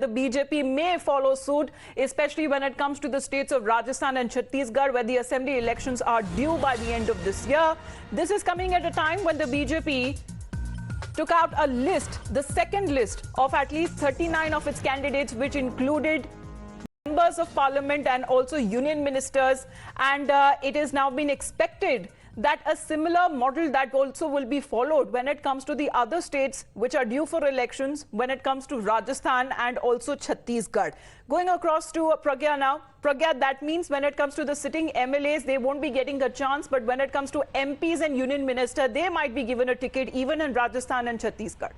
the BJP may follow suit, especially when it comes to the states of Rajasthan and Chhattisgarh, where the assembly elections are due by the end of this year. This is coming at a time when the BJP took out a list, the second list of at least 39 of its candidates, which included members of parliament and also union ministers. And it is now been expected that a similar model that also will be followed when it comes to the other states which are due for elections, when it comes to Rajasthan and also Chhattisgarh. Going across to Pragya now. Pragya, that means when it comes to the sitting MLAs, they won't be getting a chance, but when it comes to MPs and union minister, they might be given a ticket even in Rajasthan and Chhattisgarh.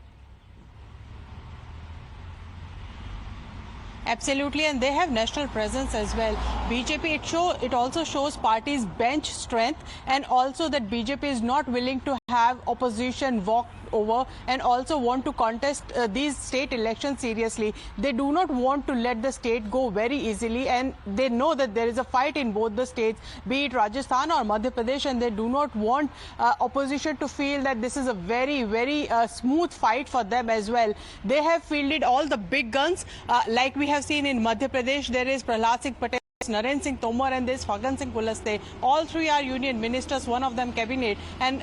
Absolutely, and they have national presence as well. BJP, it also shows party's bench strength, and also that BJP is not willing to have opposition walk over and also want to contest these state elections seriously. They do not want to let the state go very easily, and they know that there is a fight in both the states, be it Rajasthan or Madhya Pradesh, and they do not want opposition to feel that this is a very smooth fight for them as well. They have fielded all the big guns, like we have seen in Madhya Pradesh. There is Prahlad Singh Patel, Narendra Singh Tomar, and this Fagan Singh Kulaste. All three are union ministers, one of them cabinet. And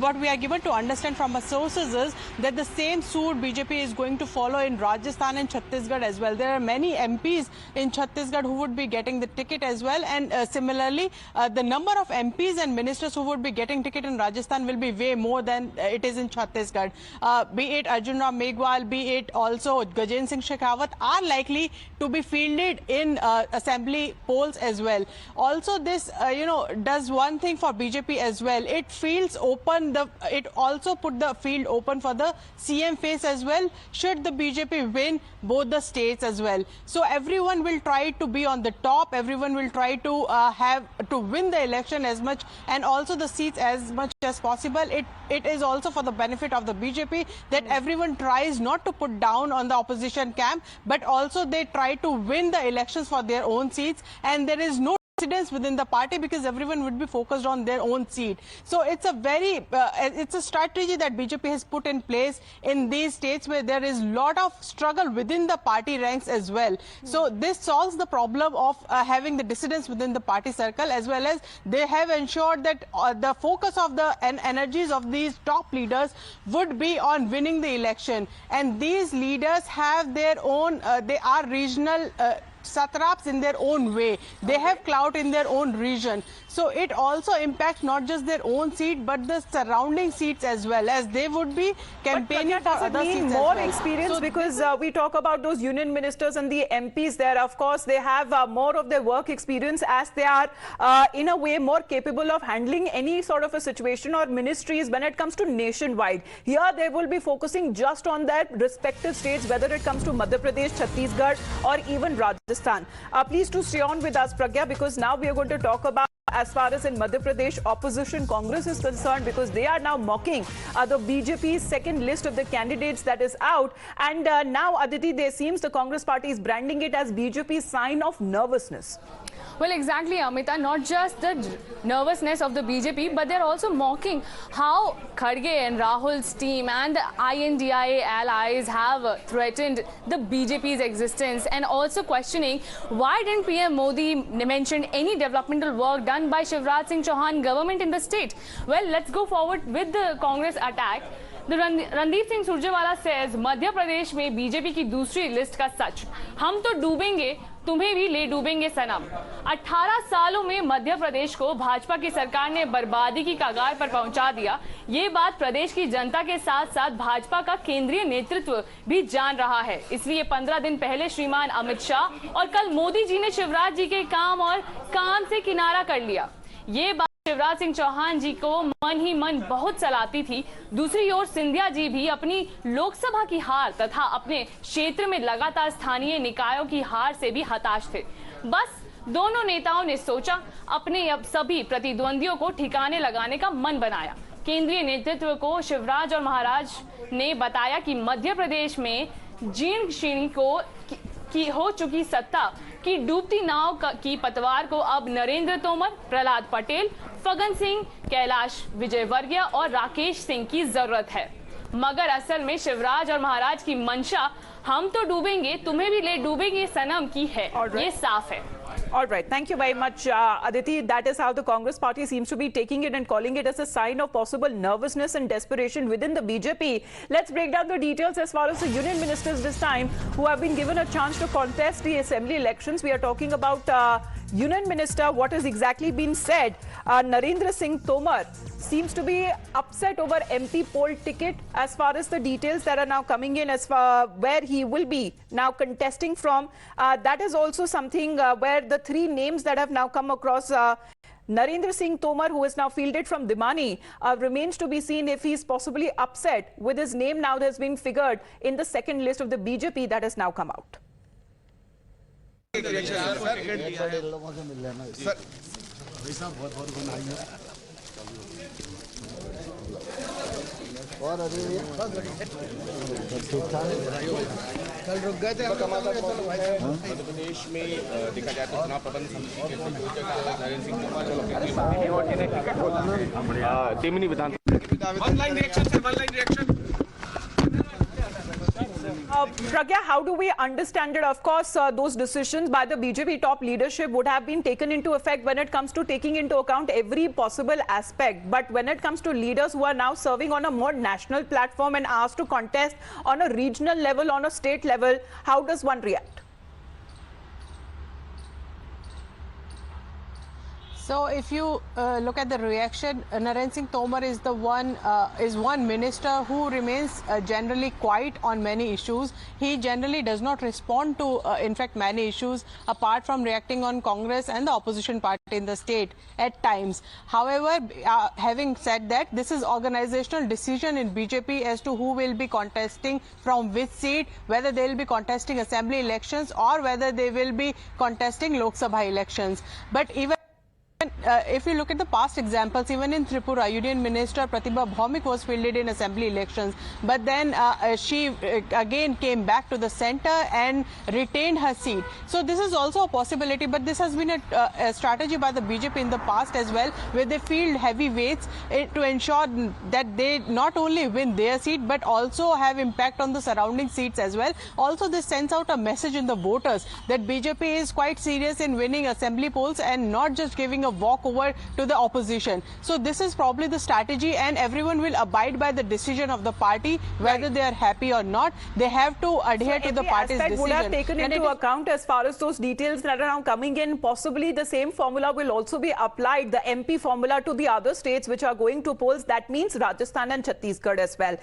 what we are given to understand from our sources is that the same suit BJP is going to follow in Rajasthan and Chhattisgarh as well. There are many MPs in Chhattisgarh who would be getting the ticket as well. And similarly, the number of MPs and ministers who would be getting ticket in Rajasthan will be way more than it is in Chhattisgarh. Be it Arjun Ram Meghwal, be it also Gajendra Singh Shekhawat, are likely to be fielded in assembly polls as well. Also, this does one thing for BJP as well. It fields open it also put the field open for the CM face as well, should the BJP win both the states as well. So everyone will try to be on the top, everyone will try to have to win the election as much and also the seats as much as possible. It is also for the benefit of the BJP that everyone tries not to put down on the opposition camp, but also they try to win the elections for their own seats. And there is no dissidence within the party because everyone would be focused on their own seat. So it's a it's a strategy that BJP has put in place in these states where there is a lot of struggle within the party ranks as well. So this solves the problem of having the dissidence within the party circle, as well as they have ensured that the focus of the energies of these top leaders would be on winning the election. And these leaders have their own, they are regional satraps in their own way. They have clout in their own region. So it also impacts not just their own seat but the surrounding seats as well, as they would be campaigning for other seats. More experience, so because we talk about those union ministers and the MPs there. Of course, they have more of their work experience, as they are in a way more capable of handling any sort of a situation or ministries when it comes to nationwide. Here they will be focusing just on their respective states, whether it comes to Madhya Pradesh, Chhattisgarh or even Rajasthan. Please to stay on with us, Pragya, because now we are going to talk about as far as in Madhya Pradesh opposition Congress is concerned, because they are now mocking the BJP's second list of the candidates that is out. And now, Aditi, there seems the Congress party is branding it as BJP's sign of nervousness. Well, exactly, Amita. Not just the nervousness of the BJP, but they're also mocking how Kharge and Rahul's team and the INDIA allies have threatened the BJP's existence, and also questioning why didn't PM Modi mention any developmental work done by Shivraj Singh Chauhan government in the state. Well, let's go forward with the Congress attack. The Randeep Singh Surjewala says Madhya Pradesh में BJP की दूसरी list का सच, हम तो डूबेंगे तुम्हें भी ले डूबेंगे सनम। 18 सालों में मध्य प्रदेश को भाजपा की सरकार ने बर्बादी की कगार पर पहुंचा दिया। ये बात प्रदेश की जनता के साथ साथ भाजपा का केंद्रीय नेतृत्व भी जान रहा है। इसलिए 15 दिन पहले श्रीमान अमित शाह और कल मोदी जी ने शिवराज जी के काम और काम से किनारा कर लिया। ये बात शिवराज सिंह चौहान जी को मन ही मन बहुत सलाती थी। दूसरी ओर सिंधिया जी भी अपनी लोकसभा की हार तथा अपने क्षेत्र में लगातार स्थानीय निकायों की हार से भी हताश थे। बस दोनों नेताओं ने सोचा, अपने अब सभी प्रतिद्वंदियों को ठिकाने लगाने का मन बनाया। केंद्रीय नेतृत्व को शिवराज और महाराज ने बताया कि मध्य प्रदेश में जीर्ण शीर्ण की हो चुकी सत्ता की डूबती नाव की पतवार को अब नरेंद्र तोमर, प्रहलाद पटेल, फगन सिंह, कैलाश विजयवर्गीय और राकेश सिंह की जरूरत है। मगर असल में शिवराज और महाराज की मंशा हम तो डूबेंगे तुम्हें भी ले डूबेंगे सनम की है। ये साफ है। All right. Thank you very much, Aditi. That is how the Congress party seems to be taking it and calling it as a sign of possible nervousness and desperation within the BJP. Let's break down the details as far as the union ministers this time who have been given a chance to contest the assembly elections. We are talking about union minister, what has exactly been said. Narendra Singh Tomar seems to be upset over MP poll ticket as far as the details that are now coming in as far where he will be now contesting from. That is also something where the three names that have now come across Narendra Singh Tomar, who is now fielded from Dimani, remains to be seen if he is possibly upset with his name now that has been figured in the second list of the BJP that has now come out. और अभी कल रुक गए थे मध्य प्रदेश में देखा जाए तो चुनाव प्रबंध समिति के Narendra Singh Tomar Pragya, how do we understand it? Of course, those decisions by the BJP top leadership would have been taken into effect when it comes to taking into account every possible aspect. But when it comes to leaders who are now serving on a more national platform and asked to contest on a regional level, on a state level, how does one react? So if you look at the reaction, Narendra Singh Tomar is the one minister who remains generally quiet on many issues. He generally does not respond to, in fact, many issues apart from reacting on Congress and the opposition party in the state at times. However, having said that, this is organizational decision in BJP as to who will be contesting from which seat, whether they will be contesting assembly elections or whether they will be contesting Lok Sabha elections. But even if you look at the past examples, even in Tripura, Union Minister Pratibha Bhaumik was fielded in assembly elections, but then she again came back to the center and retained her seat. So this is also a possibility, but this has been a strategy by the BJP in the past as well, where they field heavyweights to ensure that they not only win their seat, but also have impact on the surrounding seats as well. Also, this sends out a message in the voters that BJP is quite serious in winning assembly polls and not just giving a walkover to the opposition. So this is probably the strategy, and everyone will abide by the decision of the party, whether they are happy or not. They have to adhere to the party's decision. Would have taken into account as far as those details that are now coming in. Possibly the same formula will also be applied, the MP formula, to the other states which are going to polls. That means Rajasthan and Chhattisgarh as well.